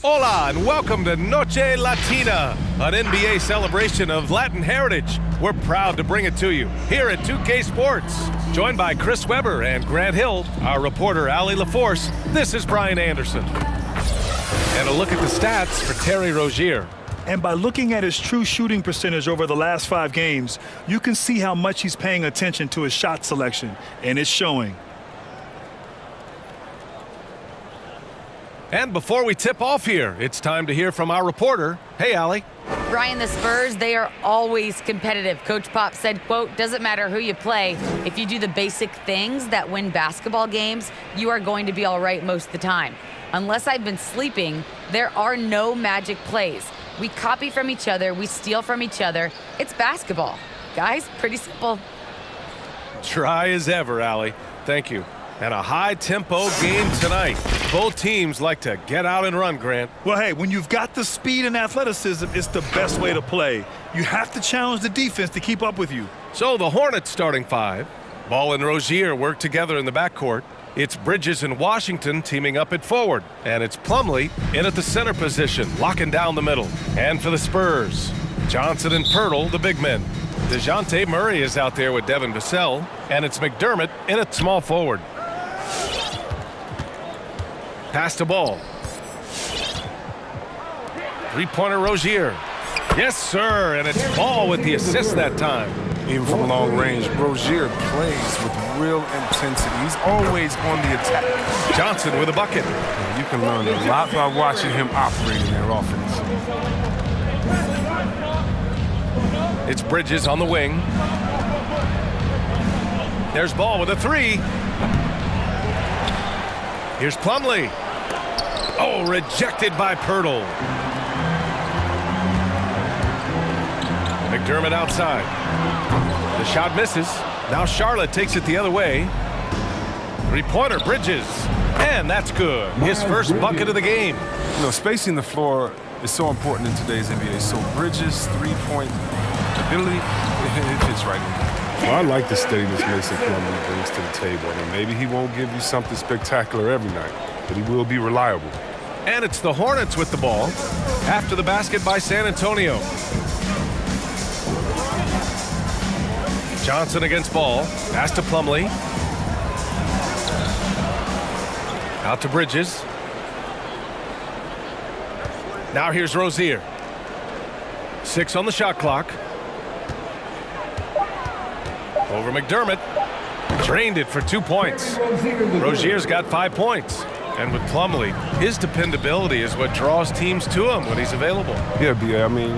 Hola and welcome to Noche Latina, an NBA celebration of Latin heritage. We're proud to bring it to you here at 2K Sports. Joined by Chris Webber and Grant Hill, our reporter Allie LaForce, this is Brian Anderson. And a look at the stats for Terry Rozier. And by looking at his true shooting percentage over the last 5 games, you can see how much he's paying attention to his shot selection, and it's showing. And before we tip off here, it's time to hear from our reporter. Hey, Allie. Brian, the Spurs, they are always competitive. Coach Pop said, quote, doesn't matter who you play. If you do the basic things that win basketball games, you are going to be all right most of the time. Unless I've been sleeping, there are no magic plays. We copy from each other. We steal from each other. It's basketball. Guys, pretty simple. Dry as ever, Allie. Thank you. And a high-tempo game tonight. Both teams like to get out and run, Grant. Well, hey, when you've got the speed and athleticism, it's the best way to play. You have to challenge the defense to keep up with you. So the Hornets starting 5. Ball and Rozier work together in the backcourt. It's Bridges and Washington teaming up at forward. And it's Plumlee in at the center position, locking down the middle. And for the Spurs, Johnson and Pirtle, the big men. DeJounte Murray is out there with Devin Vassell. And it's McDermott in at small forward. Pass the ball. Three-pointer Rozier. Yes, sir, and it's Ball with the assist that time. Even from long range, Rozier plays with real intensity. He's always on the attack. Johnson with a bucket. You can learn a lot by watching him operate in their offense. It's Bridges on the wing. There's Ball with a 3. Here's Plumlee. Oh, rejected by Pirtle. McDermott outside. The shot misses. Now Charlotte takes it the other way. Three-pointer, Bridges. And that's good. His first bucket of the game. You know, spacing the floor is so important in today's NBA. So Bridges' three-point ability, it fits right in. Well, I like the steadiness Mason Plumlee brings to the table. And maybe he won't give you something spectacular every night, but he will be reliable. And it's the Hornets with the ball after the basket by San Antonio. Johnson against Ball. Pass to Plumlee. Out to Bridges. Now here's Rozier. 6 on the shot clock. Over McDermott. Drained it for 2 points. Rozier's got 5 points. And with Plumlee, his dependability is what draws teams to him when he's available. Yeah, B.A., I mean,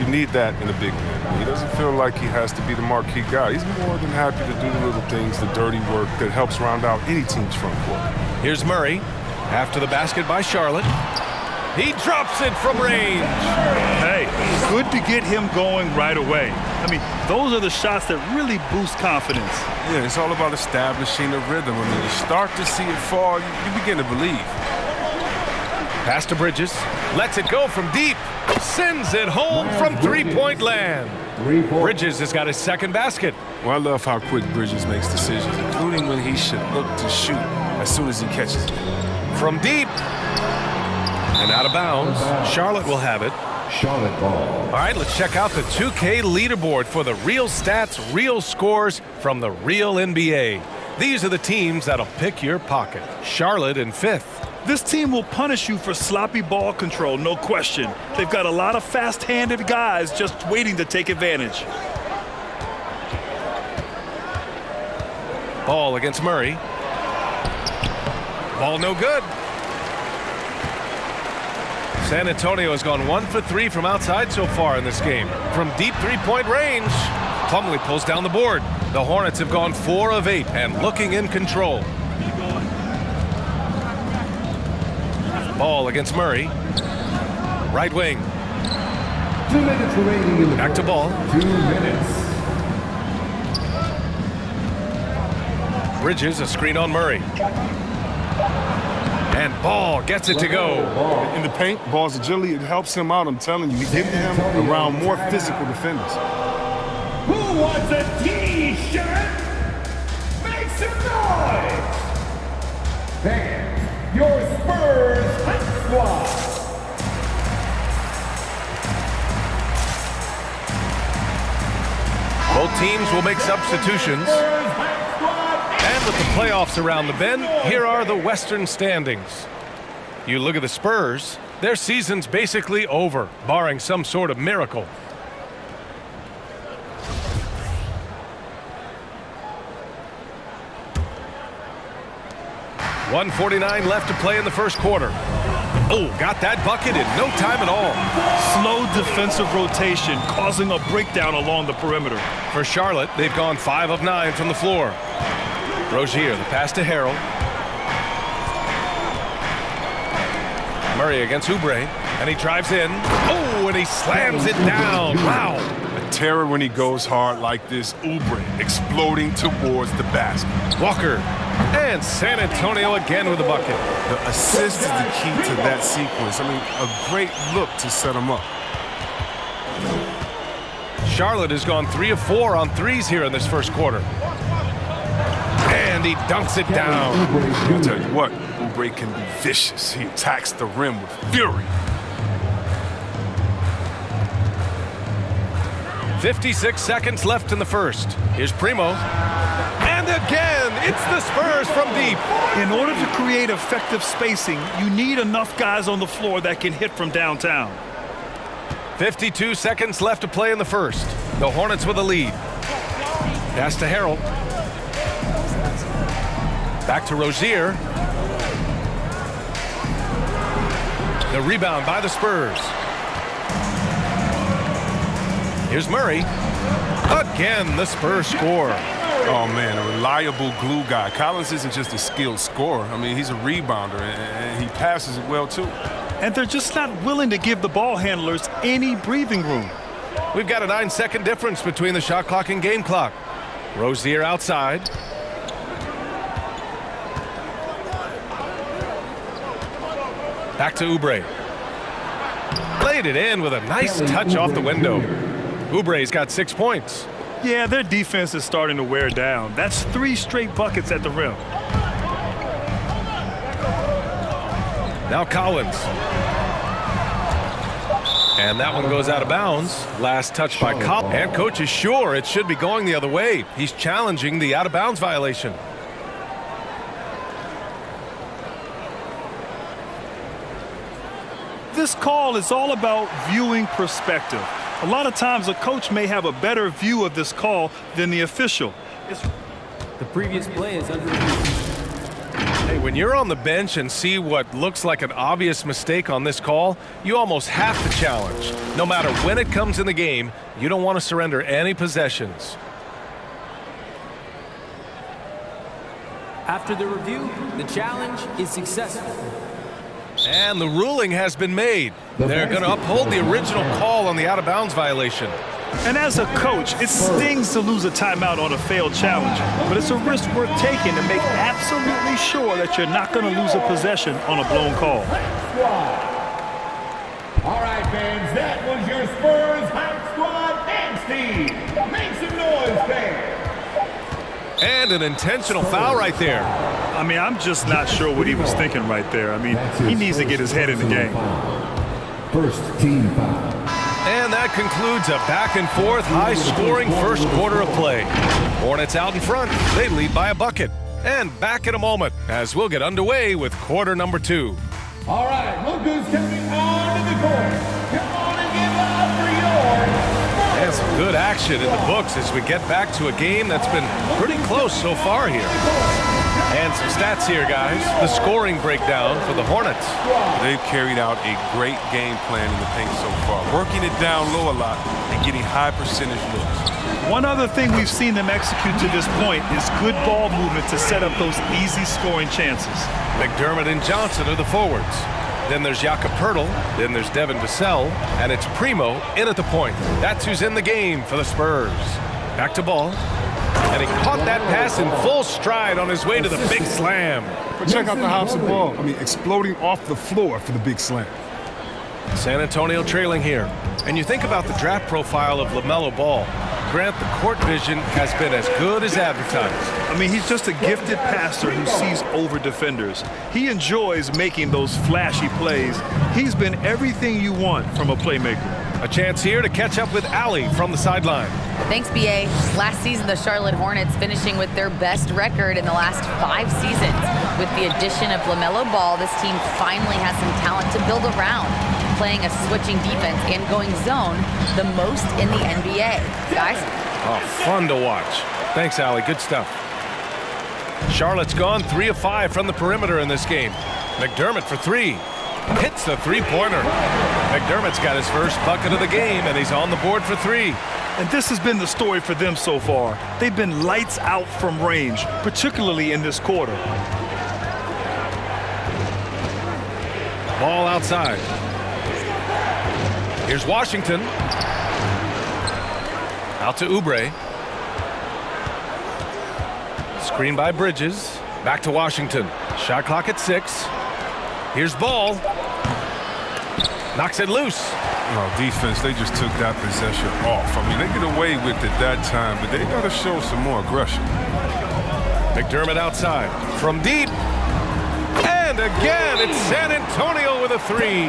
you need that in a big man. He doesn't feel like he has to be the marquee guy. He's more than happy to do the little things, the dirty work that helps round out any team's front court. Here's Murray after the basket by Charlotte. He drops it from range. Hey, good to get him going right away. I mean, those are the shots that really boost confidence. Yeah, it's all about establishing a rhythm. I mean, you start to see it fall, you begin to believe. Pass to Bridges. Lets it go from deep. Sends it home from three-point land. Bridges has got his second basket. Well, I love how quick Bridges makes decisions, including when he should look to shoot as soon as he catches it. From deep. And out of bounds. Charlotte will have it. Charlotte ball. All right, let's check out the 2K leaderboard for the real stats, real scores from the real NBA. These are the teams that'll pick your pocket. Charlotte in 5th. This team will punish you for sloppy ball control, no question. They've got a lot of fast-handed guys just waiting to take advantage. Ball against Murray. Ball no good. San Antonio has gone 1 for 3 from outside so far in this game. From deep three-point range, Plumlee pulls down the board. The Hornets have gone 4 of 8 and looking in control. Ball against Murray. Right wing. 2 minutes remaining in the Back to Ball. 2 minutes. Bridges, a screen on Murray. And Ball gets it to go. In the paint, Ball's agility, it helps him out, I'm telling you. He's getting him around more physical defenders. Who wants a T-shirt? Make some noise! Fans, your Spurs Hype Squad. Both teams will make substitutions. And with the playoffs around the bend, here are the Western standings. You look at the Spurs, their season's basically over, barring some sort of miracle. .149 left to play in the first quarter. Oh, got that bucket in no time at all. Slow defensive rotation causing a breakdown along the perimeter. For Charlotte, they've gone 5 of 9 from the floor. Rozier, the pass to Harrell. Murray against Oubre, and he drives in. Oh, and he slams it down. Wow. A terror when he goes hard like this. Oubre exploding towards the basket. Walker, and San Antonio again with a bucket. The assist is the key to that sequence. I mean, a great look to set him up. Charlotte has gone 3 of 4 on threes here in this first quarter. And he dunks it down. I'll tell you what, Oubre can be vicious. He attacks the rim with fury. 56 seconds left in the first. Here's Primo. And again, it's the Spurs from deep. In order to create effective spacing, you need enough guys on the floor that can hit from downtown. 52 seconds left to play in the first. The Hornets with a lead. Pass to Harrell. Back to Rozier. The rebound by the Spurs. Here's Murray. Again, the Spurs score. Oh, man, a reliable glue guy. Collins isn't just a skilled scorer. I mean, he's a rebounder, and he passes it well, too. And they're just not willing to give the ball handlers any breathing room. We've got a 9-second difference between the shot clock and game clock. Rozier outside. Back to Oubre. Laid it in with a nice touch off the window. Oubre's got 6 points. Yeah, their defense is starting to wear down. That's 3 straight buckets at the rim. Now Collins. And that one goes out of bounds. Last touch by Collins. And coach is sure it should be going the other way. He's challenging the out-of-bounds violation. This call is all about viewing perspective. A lot of times a coach may have a better view of this call than the official. The previous play is under review. Hey, when you're on the bench and see what looks like an obvious mistake on this call, you almost have to challenge. No matter when it comes in the game, you don't want to surrender any possessions. After the review, the challenge is successful. And the ruling has been made. They're going to uphold the original call on the out-of-bounds violation. And as a coach, it stings to lose a timeout on a failed challenge, but it's a risk worth taking to make absolutely sure that you're not going to lose a possession on a blown call. All right, fans, that was your Spurs Hype Squad Steve. Make some noise, fans. And an intentional foul right there. I mean, I'm just not sure what he was thinking right there. I mean, he needs to get his head in the game. First team foul. And that concludes a back-and-forth, high-scoring first quarter of play. Hornets out in front. They lead by a bucket. And back in a moment as we'll get underway with quarter number 2. All right, look who's coming onto the court. Come on and give up for yours. And some good action in the books as we get back to a game that's been pretty close so far here. And some stats here, guys. The scoring breakdown for the Hornets. They've carried out a great game plan in the paint so far, working it down low a lot and getting high percentage looks. One other thing we've seen them execute to this point is good ball movement to set up those easy scoring chances. McDermott and Johnson are the forwards. Then there's Jakob Poeltl, then there's Devin Vassell, and it's Primo in at the point. That's who's in the game for the Spurs. Back to Ball. And he caught that pass in full stride on his way to the big slam. But check out the hops of ball. I mean, exploding off the floor for the big slam. San Antonio trailing here. And you think about the draft profile of LaMelo Ball. Grant, the court vision has been as good as advertised. I mean, he's just a gifted passer who sees over defenders. He enjoys making those flashy plays. He's been everything you want from a playmaker. A chance here to catch up with Allie from the sideline. Thanks, BA. Last season, the Charlotte Hornets finishing with their best record in the last 5 seasons. With the addition of LaMelo Ball, this team finally has some talent to build around, playing a switching defense and going zone the most in the NBA. Guys? Oh, fun to watch. Thanks, Allie. Good stuff. Charlotte's gone 3 of 5 from the perimeter in this game. McDermott for 3. Hits the three-pointer. McDermott's got his first bucket of the game, and he's on the board for 3. And this has been the story for them so far. They've been lights out from range, particularly in this quarter. Ball outside. Here's Washington. Out to Oubre. Screen by Bridges. Back to Washington. Shot clock at 6. Here's Ball. Knocks it loose. Oh, defense, they just took that possession off. I mean, they get away with it that time, but they got to show some more aggression. McDermott outside. From deep. And again, it's San Antonio with a 3.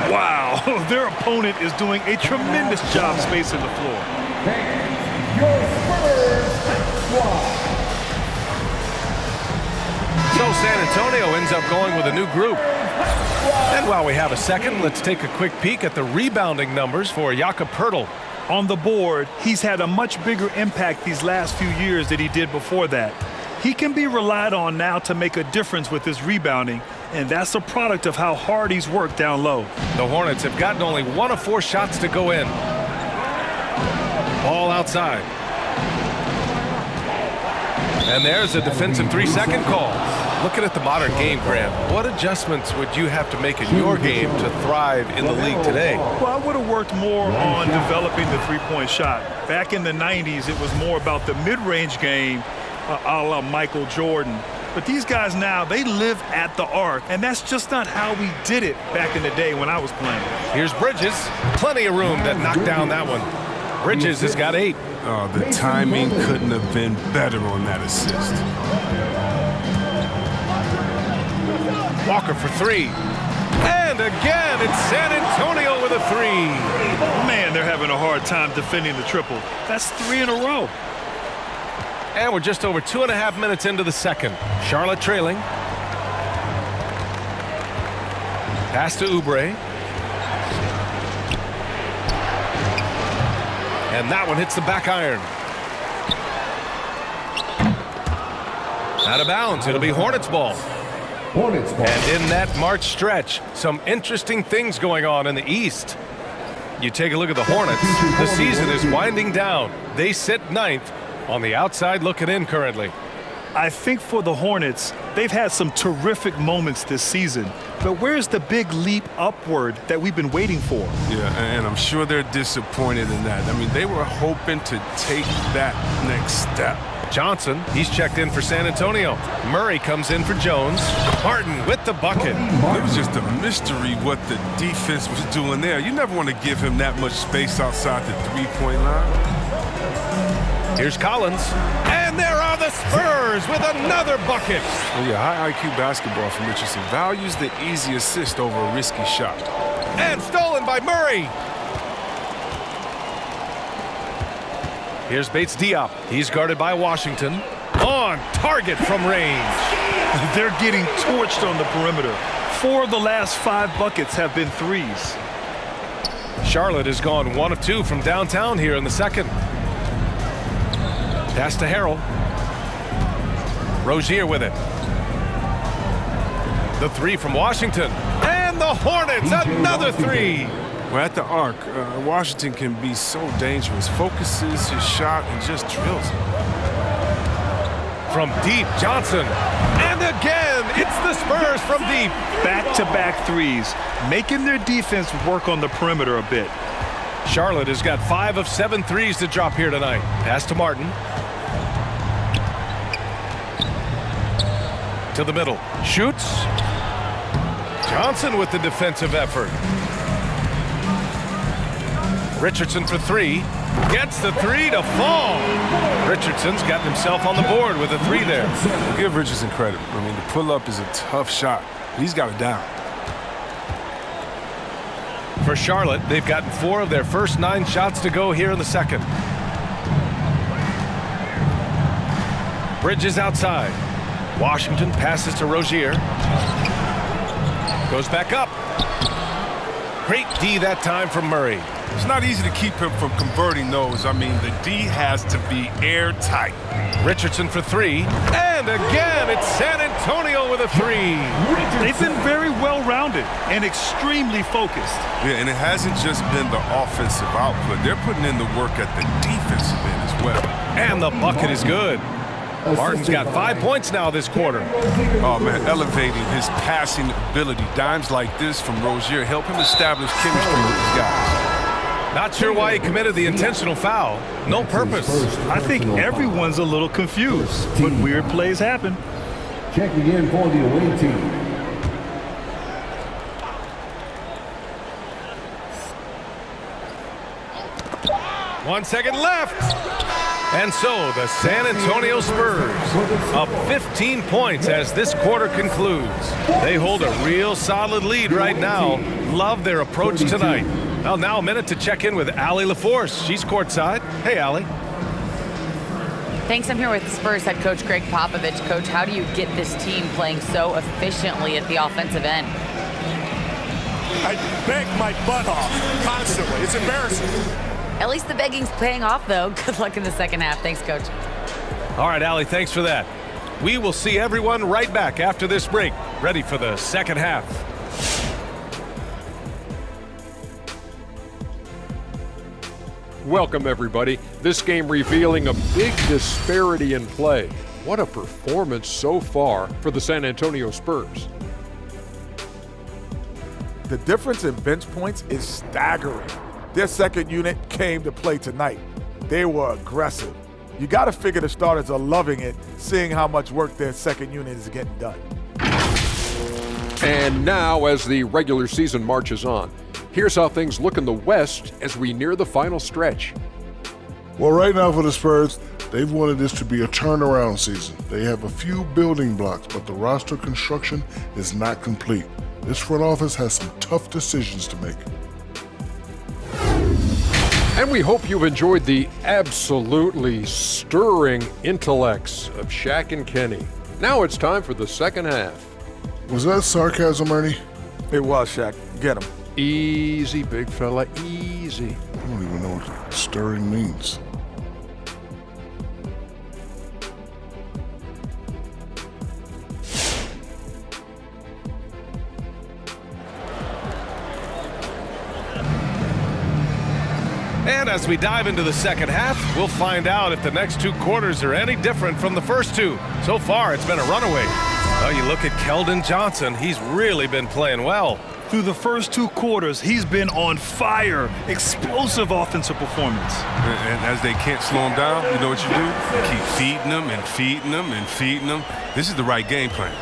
Wow, their opponent is doing a tremendous job spacing the floor. Your Spurs squad. So San Antonio ends up going with a new group. And while we have a second, let's take a quick peek at the rebounding numbers for Jakob Poeltl. On the board, he's had a much bigger impact these last few years than he did before that. He can be relied on now to make a difference with his rebounding, and that's a product of how hard he's worked down low. The Hornets have gotten only 1 of 4 shots to go in. Ball outside. And there's a defensive 3-second call. Looking at the modern game, Graham, what adjustments would you have to make in your game to thrive in the league today? Well, I would have worked more on developing the three-point shot. Back in the 90s, it was more about the mid-range game, a la Michael Jordan. But these guys now, they live at the arc, and that's just not how we did it back in the day when I was playing. Here's Bridges. Plenty of room that knocked down that one. Bridges has got 8. Oh, the timing couldn't have been better on that assist. Walker for 3. And again, it's San Antonio with a 3. Man, they're having a hard time defending the triple. That's 3 in a row. And we're just over 2.5 minutes into the second. Charlotte trailing. Pass to Oubre. And that one hits the back iron. Out of bounds. It'll be Hornets ball. Hornets ball. And in that March stretch, some interesting things going on in the East. You take a look at the Hornets. The season is winding down. They sit 9th on the outside looking in currently. I think for the Hornets, they've had some terrific moments this season. But where's the big leap upward that we've been waiting for? Yeah, and I'm sure they're disappointed in that. I mean, they were hoping to take that next step. Johnson, he's checked in for San Antonio. Murray comes in for Jones. Martin with the bucket. It was just a mystery what the defense was doing there. You never want to give him that much space outside the three-point line. Here's Collins. And there are the Spurs with another bucket. Well, yeah, high IQ basketball from Richardson values the easy assist over a risky shot. And stolen by Murray. Here's Bates Diop. He's guarded by Washington. On target from range. They're getting torched on the perimeter. 4 of the last 5 buckets have been threes. Charlotte has gone 1 of 2 from downtown here in the second. Pass to Harrell. Rozier with it. The 3 from Washington. And the Hornets, another 3. Well, at the arc, Washington can be so dangerous. Focuses his shot and just drills it. From deep, Johnson. And again, it's the Spurs from deep. Back-to-back threes, making their defense work on the perimeter a bit. Charlotte has got 5 of 7 threes to drop here tonight. Pass to Martin. To the middle. Shoots. Johnson with the defensive effort. Richardson for 3. Gets the 3 to fall. Richardson's gotten himself on the board with a 3 there. We'll give Richardson credit. I mean, the pull-up is a tough shot. He's got it down. For Charlotte, they've gotten 4 of their first 9 shots to go here in the second. Bridges outside. Washington passes to Rozier. Goes back up. Great D that time from Murray. It's not easy to keep him from converting those. I mean, the D has to be airtight. Richardson for three. And again, it's San Antonio with a three. They've been very well-rounded and extremely focused. Yeah, and it hasn't just been the offensive output. They're putting in the work at the defensive end as well. And the bucket is good. Martin's got 5 points now this quarter. Oh, man, elevating his passing ability. Dimes like this from Rozier help him establish chemistry with his guys. Not sure why he committed the intentional foul. No purpose. I think everyone's a little confused, but weird plays happen. Checking in for the away team. 1 second left. And so the San Antonio Spurs up 15 points as this quarter concludes. They hold a real solid lead right now. Love their approach tonight. Well, now a minute to check in with Allie LaForce. She's courtside. Hey, Allie. Thanks. I'm here with Spurs head coach Greg Popovich. Coach, how do you get this team playing so efficiently at the offensive end? I beg my butt off constantly. It's embarrassing. At least the begging's paying off, though. Good luck in the second half. Thanks, Coach. All right, Allie, thanks for that. We will see everyone right back after this break, ready for the second half. Welcome, everybody. This game revealing a big disparity in play. What a performance so far for the San Antonio Spurs. The difference in bench points is staggering. Their second unit came to play tonight. They were aggressive. You got to figure the starters are loving it, seeing how much work their second unit is getting done. And now, as the regular season marches on, here's how things look in the West as we near the final stretch. Well, right now for the Spurs, they've wanted this to be a turnaround season. They have a few building blocks, but the roster construction is not complete. This front office has some tough decisions to make. And we hope you've enjoyed the absolutely stirring intellects of Shaq and Kenny. Now it's time for the second half. Was that sarcasm, Ernie? It was, Shaq. Get him. Easy, big fella, easy. I don't even know what stirring means. And as we dive into the second half, we'll find out if the next two quarters are any different from the first two. So far, it's been a runaway. Well, you look at Keldon Johnson. He's really been playing well. Through the first two quarters, he's been on fire. Explosive offensive performance. And as they can't slow him down, you know what you do? Keep feeding them and feeding them and feeding them. This is the right game plan.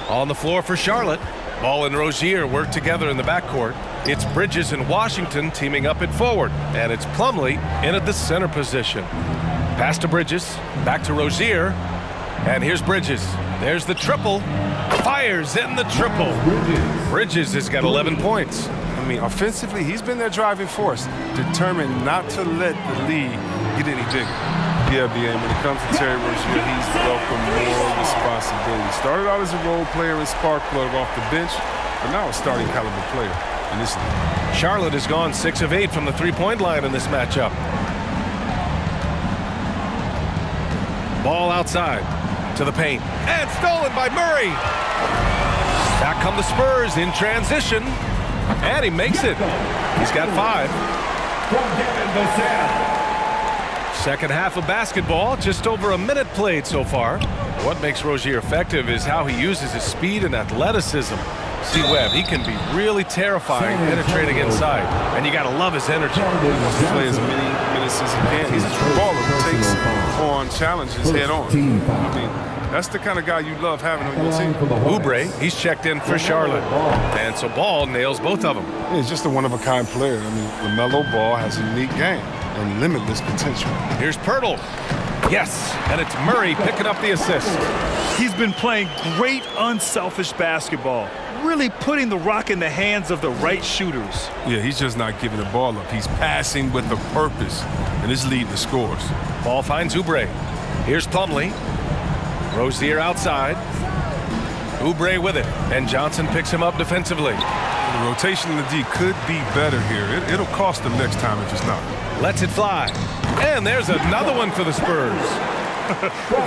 On the floor for Charlotte. Ball and Rozier work together in the backcourt. It's Bridges and Washington teaming up at forward. And it's Plumlee in at the center position. Pass to Bridges. Back to Rozier. And here's Bridges. There's the triple. Fires in the triple. Bridges has got 11 points. I mean, offensively, he's been their driving force, determined not to let the lead get any bigger. Yeah, BA, when it comes to Terry Rozier, he's welcomed more responsibility. Started out as a role player and spark plug off the bench, but now a starting caliber player in this league. Charlotte has gone 6 of 8 from the three-point line in this matchup. Ball outside to the paint. And stolen by Murray. Back come the Spurs in transition. And he makes it. He's got 5. Second half of basketball, just over a minute played so far. What makes Rozier effective is how he uses his speed and athleticism. See Webb, he can be really terrifying penetrating inside, and you got to love his energy. He wants to play as many minutes as he can. He's a true baller who takes on challenges head on. I mean, that's the kind of guy you love having on your team. Oubre, he's checked in for Charlotte. And so Ball nails both of them. He's just a one-of-a-kind player. I mean, LaMelo Ball has a unique game and limitless potential. Here's Pirtle. Yes, and it's Murray picking up the assist. He's been playing great unselfish basketball, really putting the rock in the hands of the right shooters. Yeah, he's just not giving the ball up. He's passing with a purpose, and it's leading to scores. Ball finds Oubre. Here's Plumlee. Rozier outside. Oubre with it, and Johnson picks him up defensively. The rotation in the D could be better here. It'll cost them next time if it's not. Lets it fly. And there's another one for the Spurs.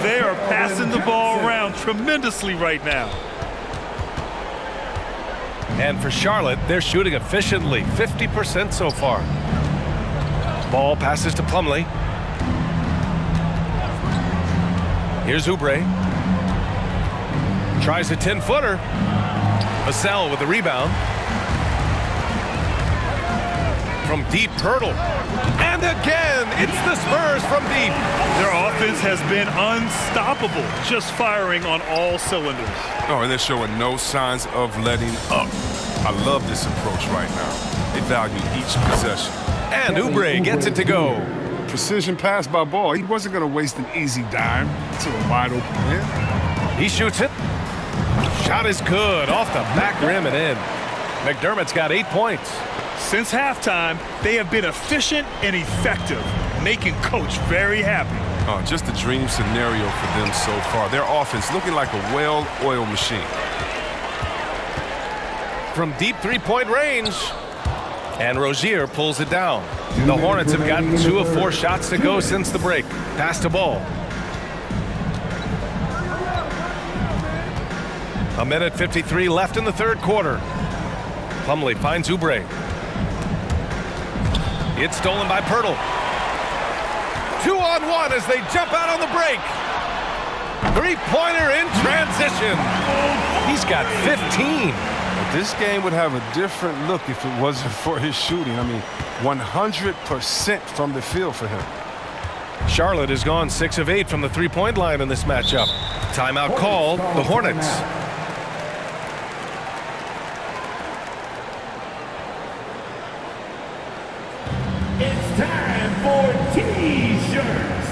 They are passing the ball around tremendously right now. And for Charlotte, they're shooting efficiently, 50% so far. Ball passes to Plumlee. Here's Oubre. Tries a 10-footer. Vassell with the rebound. From deep, Hurdle. And again, it's the Spurs from deep. Their offense has been unstoppable, just firing on all cylinders. Oh, and they're showing no signs of letting up. I love this approach right now. They value each possession. And Oubre gets it to go. Precision pass by Ball. He wasn't going to waste an easy dime to a wide open man. He shoots it. Shot is good, off the back rim and in. McDermott's got 8 points. Since halftime, they have been efficient and effective, making Coach very happy. Oh, just a dream scenario for them so far. Their offense looking like a well-oiled machine. From deep three-point range. And Rozier pulls it down. The Hornets have gotten 2 of 4 shots to go since the break. Pass to Ball. 1:53 left in the third quarter. Plumlee finds Oubre. It's stolen by Pirtle. 2-on-1 as they jump out on the break. Three-pointer in transition. He's got 15. But this game would have a different look if it wasn't for his shooting. I mean, 100% from the field for him. Charlotte has gone 6 of 8 from the three-point line in this matchup. Timeout called, the Hornets. It's time for T-shirts.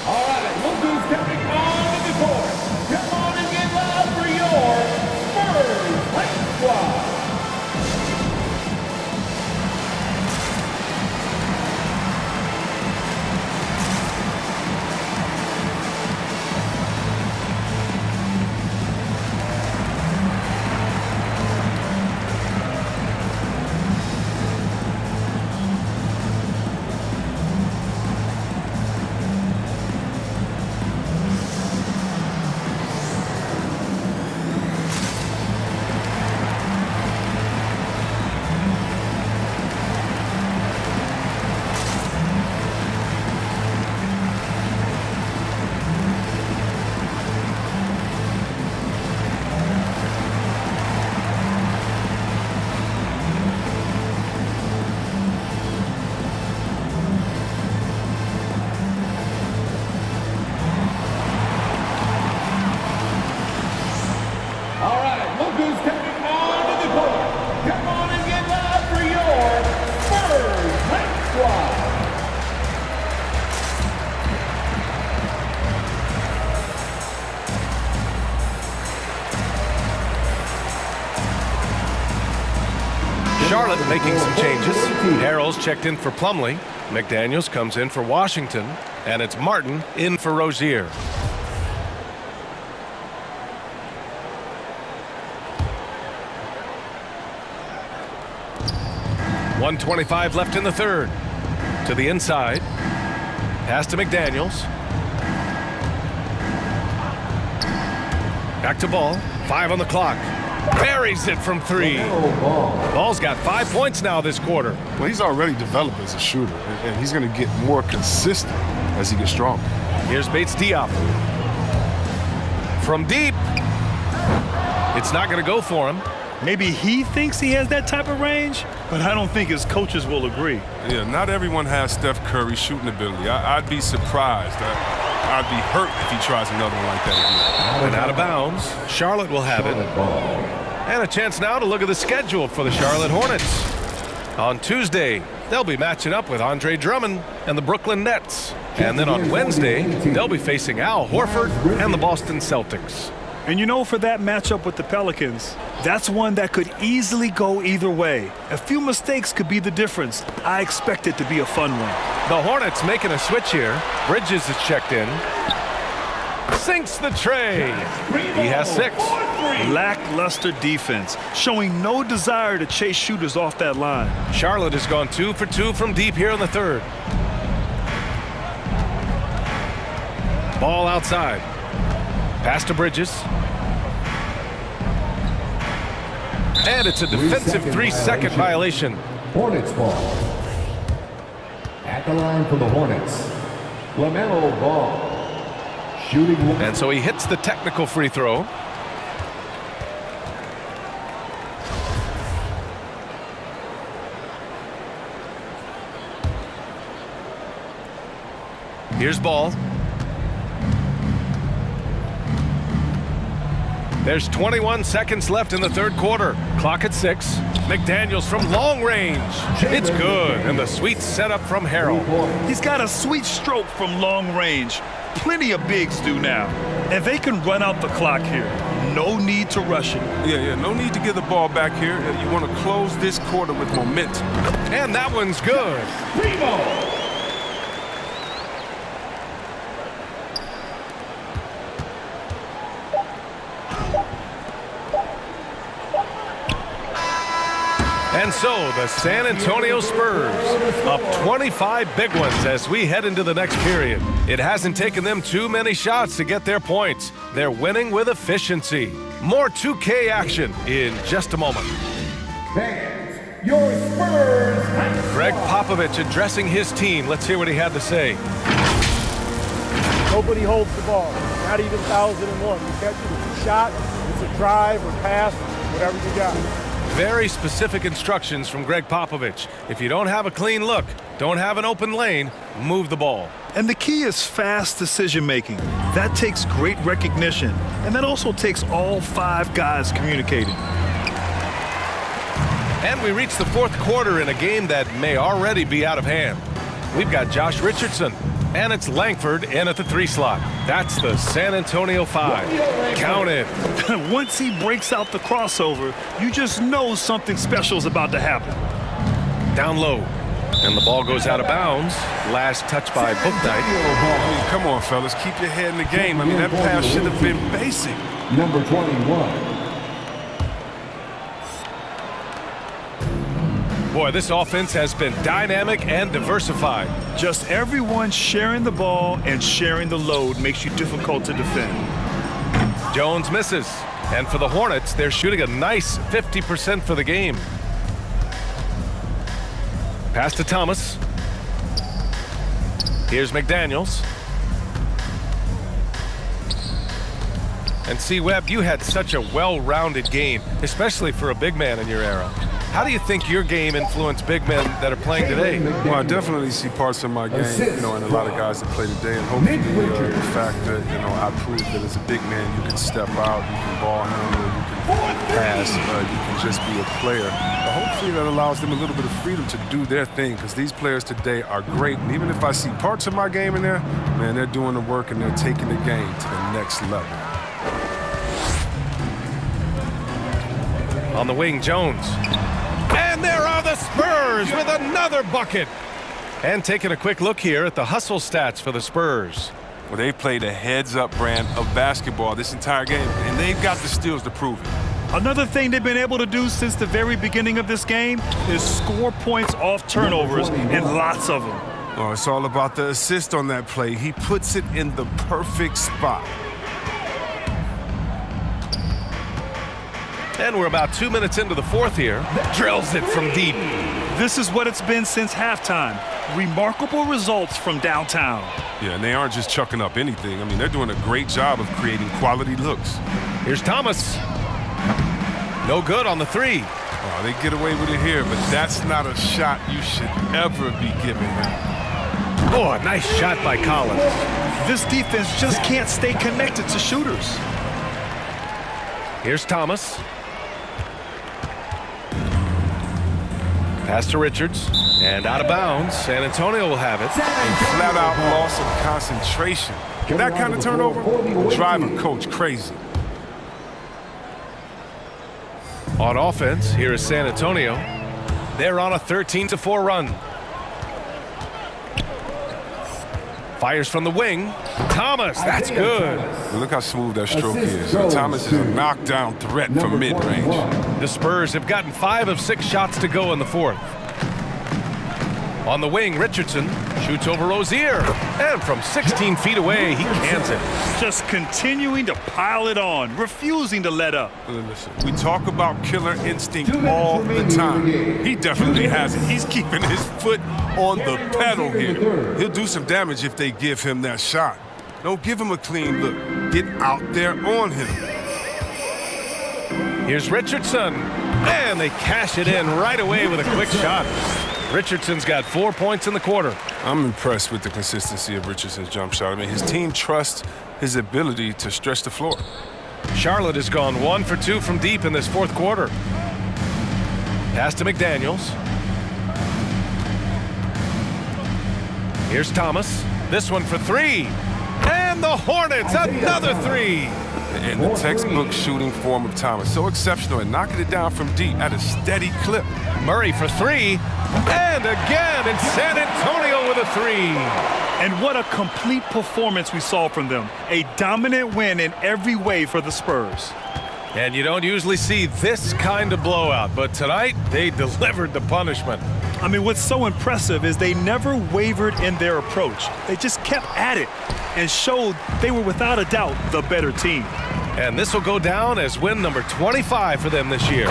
All right, look who's coming on the court. Come on and get loud for your Spurs Hype Squad. Charlotte making some changes. Harrell's checked in for Plumlee. McDaniels comes in for Washington. And it's Martin in for Rozier. .125 left in the third. To the inside. Pass to McDaniels. Back to Ball. 5 on the clock. Buries it from 3. Ball's got 5 points now this quarter. Well, he's already developed as a shooter, and he's going to get more consistent as he gets stronger. Here's Bates Diop. From deep. It's not going to go for him. Maybe he thinks he has that type of range, but I don't think his coaches will agree. Yeah, not everyone has Steph Curry's shooting ability. I'd be surprised. I'd be hurt if he tries another one like that again. And out of bounds, Charlotte will have it. And a chance now to look at the schedule for the Charlotte Hornets. On Tuesday, they'll be matching up with Andre Drummond and the Brooklyn Nets. And then on Wednesday, they'll be facing Al Horford and the Boston Celtics. And you know, for that matchup with the Pelicans, that's one that could easily go either way. A few mistakes could be the difference. I expect it to be a fun one. The Hornets making a switch here. Bridges is checked in. sinks the tray. He has 6. Lackluster defense, showing no desire to chase shooters off that line. Charlotte has gone 2 for 2 from deep here in the third. Ball outside. Pass to Bridges. And it's a defensive 3-second violation. Hornets ball. At the line for the Hornets, LaMelo Ball. Shooting. And so he hits the technical free throw. Here's Ball. There's 21 seconds left in the third quarter. Clock at 6. McDaniels from long range. It's good. And the sweet setup from Harrell. He's got a sweet stroke from long range. Plenty of bigs do now. And they can run out the clock here. No need to rush it. Yeah, no need to give the ball back here. You want to close this quarter with momentum. And that one's good. Primo. And so the San Antonio Spurs up 25 big ones as we head into the next period. It hasn't taken them too many shots to get their points. They're winning with efficiency. More 2K action in just a moment. Fans, your Spurs. Greg Popovich addressing his team. Let's hear what he had to say. Nobody holds the ball. Not even 1,001. You catch it, it's a shot, it's a drive or pass, whatever you got. Very specific instructions from Greg Popovich. If you don't have a clean look, don't have an open lane, move the ball. And the key is fast decision-making. That takes great recognition, and that also takes all 5 guys communicating. And we reach the fourth quarter in a game that may already be out of hand. We've got Josh Richardson, and it's Langford in at the 3 slot. That's the San Antonio 5. Count it. Once he breaks out the crossover, you just know something special is about to happen. Down low. And the ball goes out of bounds. Last touch by Bouknight. I mean, come on, fellas. Keep your head in the game. I mean, that pass should have been basic. Number 21. Boy, this offense has been dynamic and diversified. Just everyone sharing the ball and sharing the load makes you difficult to defend. Jones misses. And for the Hornets, they're shooting a nice 50% for the game. Pass to Thomas. Here's McDaniels. And see, Webb, you had such a well-rounded game, especially for a big man in your era. How do you think your game influenced big men that are playing today? Well, I definitely see parts of my game, and a lot of guys that play today, and hopefully the fact that, I proved that as a big man, you can step out, you can ball handle, you can pass, you can just be a player. But hopefully that allows them a little bit of freedom to do their thing, because these players today are great. And even if I see parts of my game in there, man, they're doing the work and they're taking the game to the next level. On the wing, Jones. And there are the Spurs with another bucket. And taking a quick look here at the hustle stats for the Spurs. Well, they've played a heads-up brand of basketball this entire game, and they've got the steals to prove it. Another thing they've been able to do since the very beginning of this game is score points off turnovers, and lots of them. Oh, it's all about the assist on that play. He puts it in the perfect spot. And we're about 2 minutes into the fourth here. Drills it from deep. This is what it's been since halftime. Remarkable results from downtown. Yeah, and they aren't just chucking up anything. I mean, they're doing a great job of creating quality looks. Here's Thomas. No good on the 3. Oh, they get away with it here, but that's not a shot you should ever be giving him. Oh, a nice shot by Collins. This defense just can't stay connected to shooters. Here's Thomas. Pass to Richards, and out of bounds. San Antonio will have it. A flat-out loss of concentration. That kind of turnover will drive a coach crazy. On offense, here is San Antonio. They're on a 13-4 run. Fires from the wing. Thomas, that's good. Look how smooth that stroke is. Thomas is a knockdown threat from mid-range. The Spurs have gotten 5 of 6 shots to go in the fourth. On the wing, Richardson shoots over Rozier, and from 16 feet away, he cans it. Just continuing to pile it on, refusing to let up. Listen, we talk about killer instinct all the time. He definitely has it. He's keeping his foot on the pedal here. He'll do some damage if they give him that shot. Don't give him a clean look. Get out there on him. Here's Richardson, and they cash it in right away with a quick shot. Richardson's got 4 points in the quarter. I'm impressed with the consistency of Richardson's jump shot. I mean, his team trusts his ability to stretch the floor. Charlotte has gone 1 for 2 from deep in this fourth quarter. Pass to McDaniels. Here's Thomas. This one for 3. And the Hornets, another 3. And the textbook shooting form of Thomas. So exceptional and knocking it down from deep at a steady clip. Murray for 3. And again, and San Antonio with a 3. And what a complete performance we saw from them. A dominant win in every way for the Spurs. And you don't usually see this kind of blowout, but tonight they delivered the punishment. I mean, what's so impressive is they never wavered in their approach. They just kept at it and showed they were without a doubt the better team. And this will go down as win number 25 for them this year.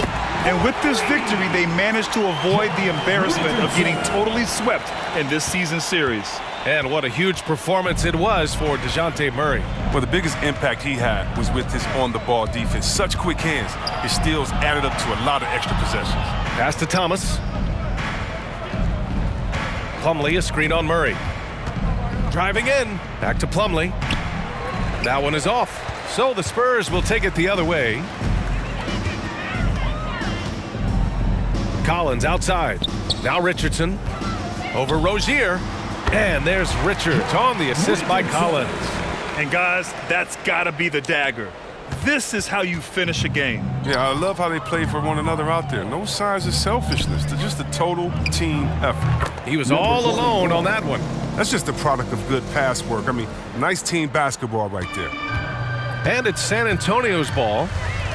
And with this victory, they managed to avoid the embarrassment of getting totally swept in this season series. And what a huge performance it was for DeJounte Murray. Well, the biggest impact he had was with his on-the-ball defense. Such quick hands. His steals added up to a lot of extra possessions. Pass to Thomas. Plumlee, a screen on Murray. Driving in. Back to Plumlee. That one is off. So the Spurs will take it the other way. Collins outside. Now Richardson. Over Rozier. And there's Richards on the assist by Collins. And guys, that's got to be the dagger. This is how you finish a game. Yeah, I love how they play for one another out there. No signs of selfishness. They're just a total team effort. He was all alone on that one. That's just the product of good pass work. I mean, nice team basketball right there. And it's San Antonio's ball.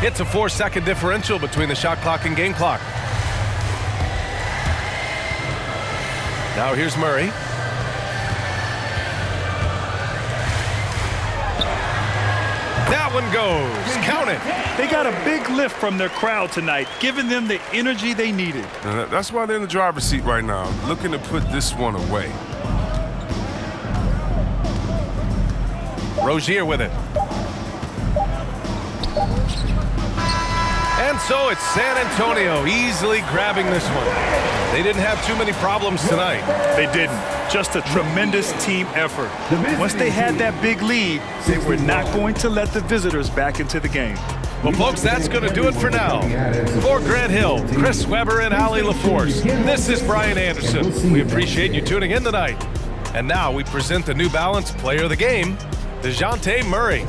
It's a 4-second differential between the shot clock and game clock. Now here's Murray. That one goes. Count it. They got a big lift from their crowd tonight, giving them the energy they needed. That's why they're in the driver's seat right now, looking to put this one away. Rozier with it. And so it's San Antonio easily grabbing this one. They didn't have too many problems tonight. They didn't. Just a tremendous team effort. Once they had that big lead, they were not going to let the visitors back into the game. Well, folks, that's going to do it for now. For Grant Hill, Chris Webber, and Allie LaForce, this is Brian Anderson. We appreciate you tuning in tonight. And now we present the New Balance Player of the Game, DeJounte Murray.